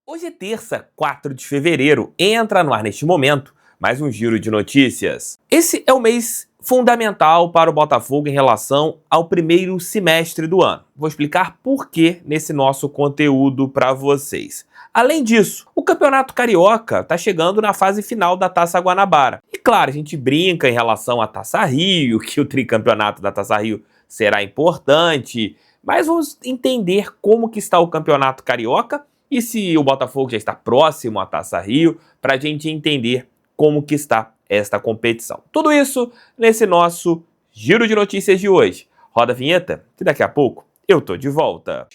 Hoje é terça, 4 de fevereiro, entra no ar neste momento mais um giro de notícias. Esse é o mês fundamental para o Botafogo em relação ao primeiro semestre do ano. Vou explicar por que nesse nosso conteúdo para vocês. Além disso, o Campeonato Carioca está chegando na fase final da Taça Guanabara. E claro, a gente brinca em relação à Taça Rio, que o tricampeonato da Taça Rio será importante, mas vamos entender como que está o Campeonato Carioca e se o Botafogo já está próximo à Taça Rio, para a gente entender como que está esta competição. Tudo isso nesse nosso Giro de Notícias de hoje. Roda a vinheta, que daqui a pouco eu tô de volta.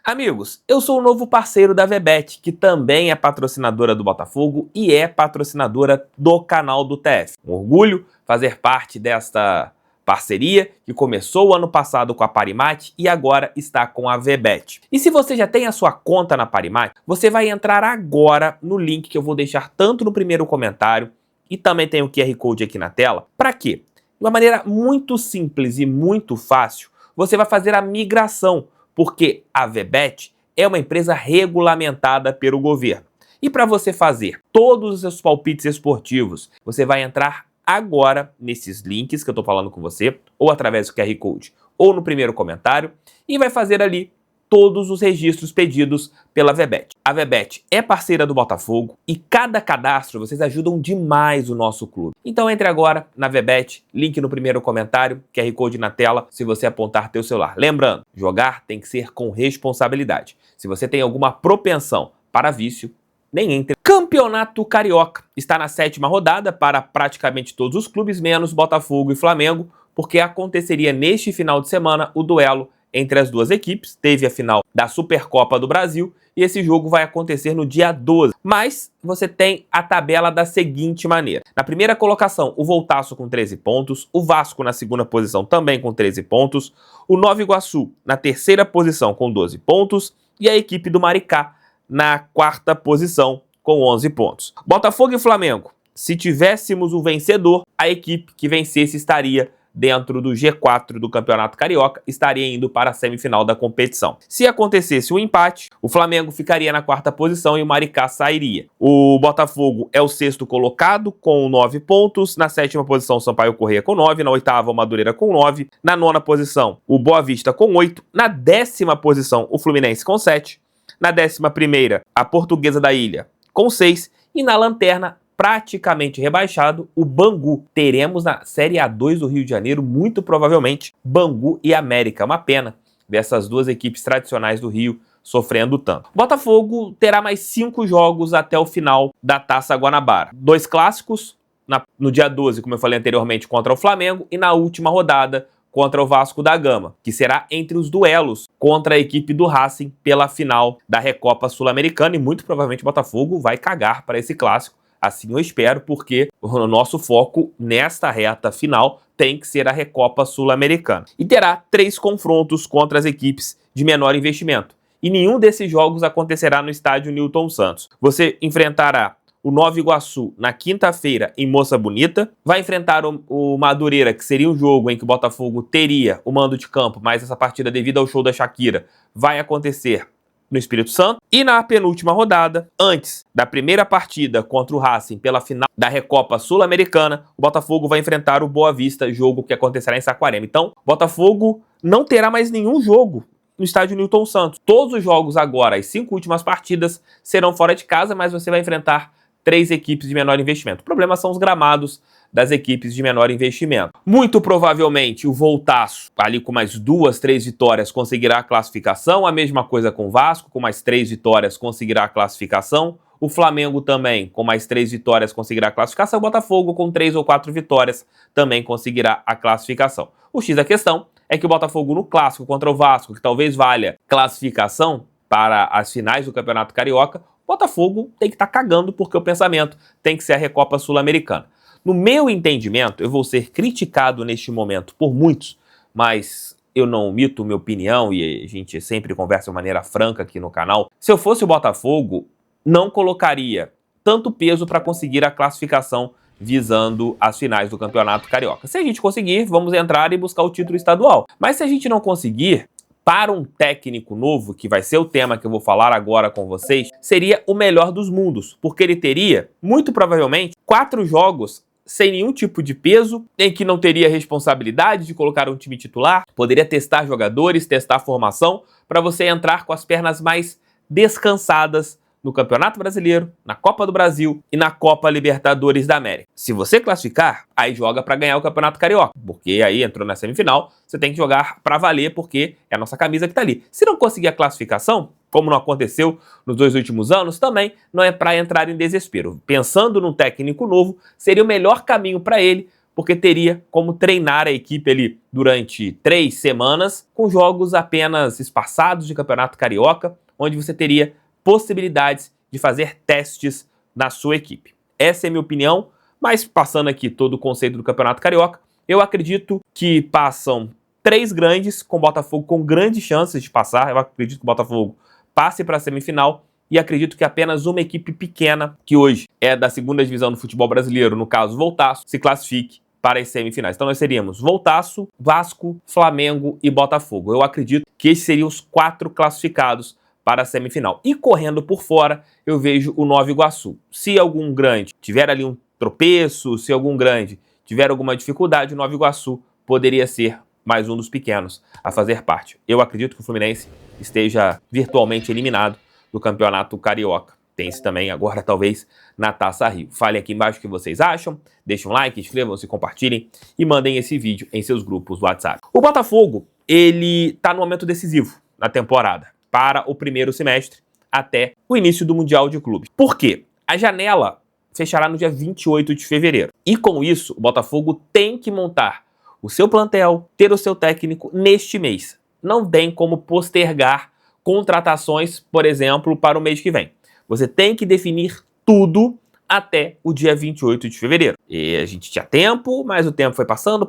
Amigos, eu sou o novo parceiro da VBET, que também é patrocinadora do Botafogo e é patrocinadora do canal do TF. Um orgulho fazer parte desta parceria que começou o ano passado com a Parimat e agora está com a VBET. E se você já tem a sua conta na Parimat, você vai entrar agora no link que eu vou deixar tanto no primeiro comentário e também tem o QR Code aqui na tela. Para quê? De uma maneira muito simples e muito fácil, você vai fazer a migração, porque a VBET é uma empresa regulamentada pelo governo. E para você fazer todos os seus palpites esportivos, você vai entrar agora nesses links que eu estou falando com você, ou através do QR Code, ou no primeiro comentário, e vai fazer ali todos os registros pedidos pela VBET. A VBET é parceira do Botafogo e cada cadastro vocês ajudam demais o nosso clube. Então entre agora na VBET, link no primeiro comentário, QR Code na tela, se você apontar teu celular. Lembrando, jogar tem que ser com responsabilidade. Se você tem alguma propensão para vício, nem entre. Campeonato Carioca está na 7ª rodada para praticamente todos os clubes, menos Botafogo e Flamengo, porque aconteceria neste final de semana o duelo entre as duas equipes. Teve a final da Supercopa do Brasil e esse jogo vai acontecer no dia 12. Mas você tem a tabela da seguinte maneira. Na primeira colocação, o Voltaço com 13 pontos, o Vasco na segunda posição também com 13 pontos, o Nova Iguaçu na terceira posição com 12 pontos e a equipe do Maricá na 4ª posição com 11 pontos. Botafogo e Flamengo, se tivéssemos o vencedor, a equipe que vencesse estaria dentro do G4 do Campeonato Carioca, estaria indo para a semifinal da competição. Se acontecesse um empate, o Flamengo ficaria na 4ª posição e o Maricá sairia. O Botafogo é o 6º colocado com 9 pontos, na 7ª posição o Sampaio Corrêa com 9, na 8ª o Madureira com 9, na 9ª posição o Boa Vista com 8, na 10ª posição o Fluminense com 7, na 11ª a Portuguesa da Ilha com 6 e na lanterna praticamente rebaixado, o Bangu. Teremos na Série A2 do Rio de Janeiro, muito provavelmente, Bangu e América. Uma pena dessas duas equipes tradicionais do Rio sofrendo tanto. Botafogo terá mais 5 jogos até o final da Taça Guanabara. 2 clássicos, no dia 12, como eu falei anteriormente, contra o Flamengo, e na última rodada, contra o Vasco da Gama, que será entre os duelos contra a equipe do Racing pela final da Recopa Sul-Americana, e muito provavelmente o Botafogo vai cagar para esse clássico. Assim eu espero, porque o nosso foco nesta reta final tem que ser a Recopa Sul-Americana. E terá 3 confrontos contra as equipes de menor investimento. E nenhum desses jogos acontecerá no estádio Newton Santos. Você enfrentará o Nova Iguaçu na quinta-feira em Moça Bonita. Vai enfrentar o Madureira, que seria um jogo em que o Botafogo teria o mando de campo, mas essa partida, devido ao show da Shakira, vai acontecer no Espírito Santo. E na penúltima rodada, antes da primeira partida contra o Racing pela final da Recopa Sul-Americana, o Botafogo vai enfrentar o Boa Vista, jogo que acontecerá em Saquarema. Então, o Botafogo não terá mais nenhum jogo no estádio Newton Santos. Todos os jogos agora, as 5 últimas partidas, serão fora de casa, mas você vai enfrentar 3 equipes de menor investimento. O problema são os gramados das equipes de menor investimento. Muito provavelmente o Voltaço, ali com mais 2, 3 vitórias, conseguirá a classificação. A mesma coisa com o Vasco, com mais 3 vitórias, conseguirá a classificação. O Flamengo também, com mais 3 vitórias, conseguirá a classificação. O Botafogo, com 3 ou 4 vitórias, também conseguirá a classificação. O X da questão é que o Botafogo no clássico contra o Vasco, que talvez valha classificação para as finais do Campeonato Carioca, o Botafogo tem que estar cagando, porque o pensamento tem que ser a Recopa Sul-Americana. No meu entendimento, eu vou ser criticado neste momento por muitos, mas eu não omito minha opinião e a gente sempre conversa de maneira franca aqui no canal. Se eu fosse o Botafogo, não colocaria tanto peso para conseguir a classificação visando as finais do Campeonato Carioca. Se a gente conseguir, vamos entrar e buscar o título estadual. Mas se a gente não conseguir, para um técnico novo, que vai ser o tema que eu vou falar agora com vocês, seria o melhor dos mundos, porque ele teria, muito provavelmente, 4 jogos sem nenhum tipo de peso, em que não teria responsabilidade de colocar um time titular, poderia testar jogadores, testar formação, para você entrar com as pernas mais descansadas no Campeonato Brasileiro, na Copa do Brasil e na Copa Libertadores da América. Se você classificar, aí joga para ganhar o Campeonato Carioca, porque aí entrou na semifinal, você tem que jogar para valer, porque é a nossa camisa que tá ali. Se não conseguir a classificação, como não aconteceu nos 2 últimos anos, também não é para entrar em desespero. Pensando num técnico novo, seria o melhor caminho para ele, porque teria como treinar a equipe ali durante 3 semanas, com jogos apenas espaçados de Campeonato Carioca, onde você teria possibilidades de fazer testes na sua equipe. Essa é a minha opinião, mas passando aqui todo o conceito do Campeonato Carioca, eu acredito que passam 3 grandes, com o Botafogo com grandes chances de passar. Eu acredito que o Botafogo passe para a semifinal e acredito que apenas uma equipe pequena, que hoje é da 2ª divisão do futebol brasileiro, no caso Voltaço, se classifique para as semifinais. Então nós seríamos Voltaço, Vasco, Flamengo e Botafogo. Eu acredito que esses seriam os 4 classificados para a semifinal. E correndo por fora, eu vejo o Nova Iguaçu. Se algum grande tiver ali um tropeço, se algum grande tiver alguma dificuldade, o Nova Iguaçu poderia ser mais um dos pequenos a fazer parte. Eu acredito que o Fluminense esteja virtualmente eliminado do Campeonato Carioca. Tem-se também agora, talvez, na Taça Rio. Falem aqui embaixo o que vocês acham, deixem um like, inscrevam-se, compartilhem e mandem esse vídeo em seus grupos do WhatsApp. O Botafogo, ele tá no momento decisivo na temporada, para o primeiro semestre, até o início do Mundial de Clubes. Por quê? A janela fechará no dia 28 de fevereiro. E com isso, o Botafogo tem que montar o seu plantel, ter o seu técnico neste mês. Não tem como postergar contratações, por exemplo, para o mês que vem. Você tem que definir tudo até o dia 28 de fevereiro. E a gente tinha tempo, mas o tempo foi passando,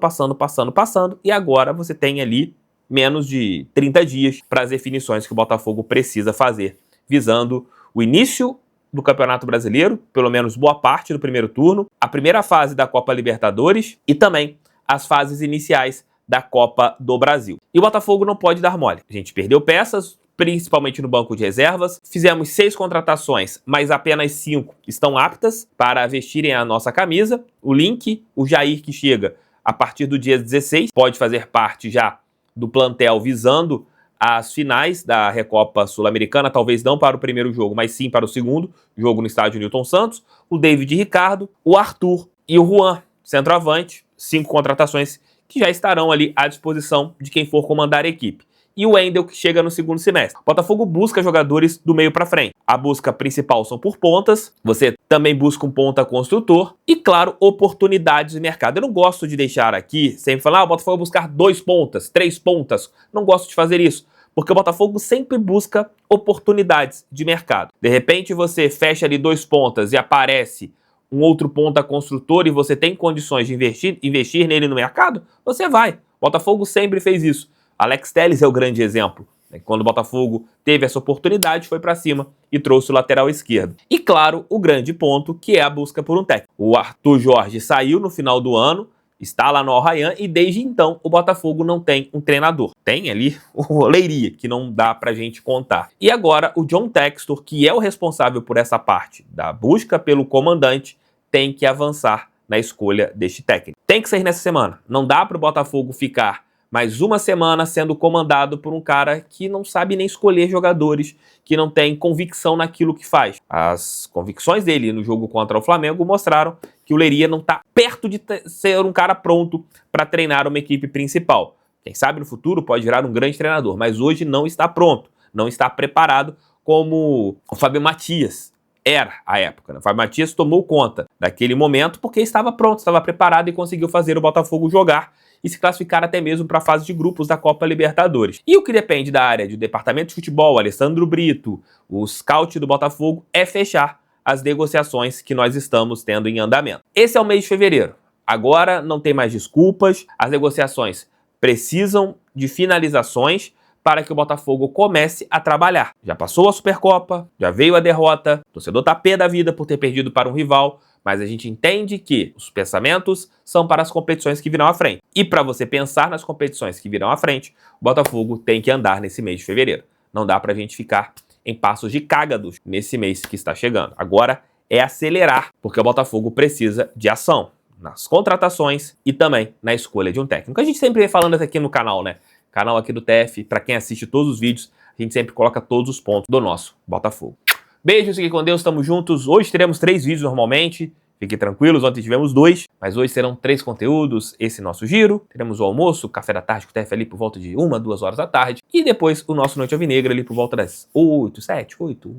e agora você tem ali menos de 30 dias para as definições que o Botafogo precisa fazer, visando o início do Campeonato Brasileiro, pelo menos boa parte do primeiro turno, a primeira fase da Copa Libertadores e também as fases iniciais da Copa do Brasil. E o Botafogo não pode dar mole. A gente perdeu peças, principalmente no banco de reservas. Fizemos 6 contratações, mas apenas 5 estão aptas para vestirem a nossa camisa. O Link, o Jair, que chega a partir do dia 16, pode fazer parte já do plantel visando as finais da Recopa Sul-Americana, talvez não para o primeiro jogo, mas sim para o segundo jogo no estádio Newton Santos. O David Ricardo, o Arthur e o Juan, centroavante, 5 contratações que já estarão ali à disposição de quem for comandar a equipe. E o Wendel, que chega no segundo semestre. O Botafogo busca jogadores do meio para frente. A busca principal são por pontas, você também busca um ponta construtor e, claro, oportunidades de mercado. Eu não gosto de deixar aqui, sempre falar, o Botafogo vai buscar 2 pontas, 3 pontas. Não gosto de fazer isso, porque o Botafogo sempre busca oportunidades de mercado. De repente você fecha ali 2 pontas e aparece um outro ponta construtor e você tem condições de investir nele no mercado, você vai. O Botafogo sempre fez isso. Alex Telles é o grande exemplo. Quando o Botafogo teve essa oportunidade, foi para cima e trouxe o lateral esquerdo. E claro, o grande ponto, que é a busca por um técnico. O Arthur Jorge saiu no final do ano, está lá no Al Rayyan e desde então o Botafogo não tem um treinador. Tem ali o Leiria, que não dá pra gente contar. E agora o John Textor, que é o responsável por essa parte da busca pelo comandante, tem que avançar na escolha deste técnico. Tem que sair nessa semana. Não dá para o Botafogo ficar mais uma semana sendo comandado por um cara que não sabe nem escolher jogadores, que não tem convicção naquilo que faz. As convicções dele no jogo contra o Flamengo mostraram que o Leiria não está perto de ser um cara pronto para treinar uma equipe principal. Quem sabe no futuro pode virar um grande treinador, mas hoje não está pronto, não está preparado como o Fábio Matias era à época. O Fábio Matias tomou conta daquele momento porque estava pronto, estava preparado e conseguiu fazer o Botafogo jogar e se classificar até mesmo para a fase de grupos da Copa Libertadores. E o que depende da área de departamento de futebol, Alessandro Brito, o scout do Botafogo, é fechar as negociações que nós estamos tendo em andamento. Esse é o mês de fevereiro. Agora não tem mais desculpas, as negociações precisam de finalizações para que o Botafogo comece a trabalhar. Já passou a Supercopa, já veio a derrota, o torcedor tá pé da vida por ter perdido para um rival, Mas a gente entende que os pensamentos são para as competições que virão à frente. E para você pensar nas competições que virão à frente, o Botafogo tem que andar nesse mês de fevereiro. Não dá pra gente ficar em passos de cágados nesse mês que está chegando. Agora é acelerar, porque o Botafogo precisa de ação nas contratações e também na escolha de um técnico. A gente sempre vem falando isso aqui no canal, né? Canal aqui do TF, para quem assiste todos os vídeos, a gente sempre coloca todos os pontos do nosso Botafogo. Beijos, fiquem com Deus, tamo juntos. Hoje teremos 3 vídeos normalmente. Fiquem tranquilos, ontem tivemos 2, mas hoje serão 3 conteúdos, esse nosso giro. Teremos o almoço, o café da tarde com o TF ali por volta de 1, 2 horas da tarde. E depois o nosso Noite Alvinegra ali por volta das 8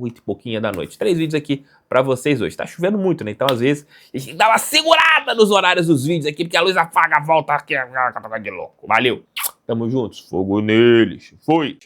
e pouquinho da noite. 3 vídeos aqui pra vocês hoje. Tá chovendo muito, né? Então às vezes a gente dá uma segurada nos horários dos vídeos aqui, porque a luz apaga, volta aqui, de louco. Valeu, tamo juntos, fogo neles, fui!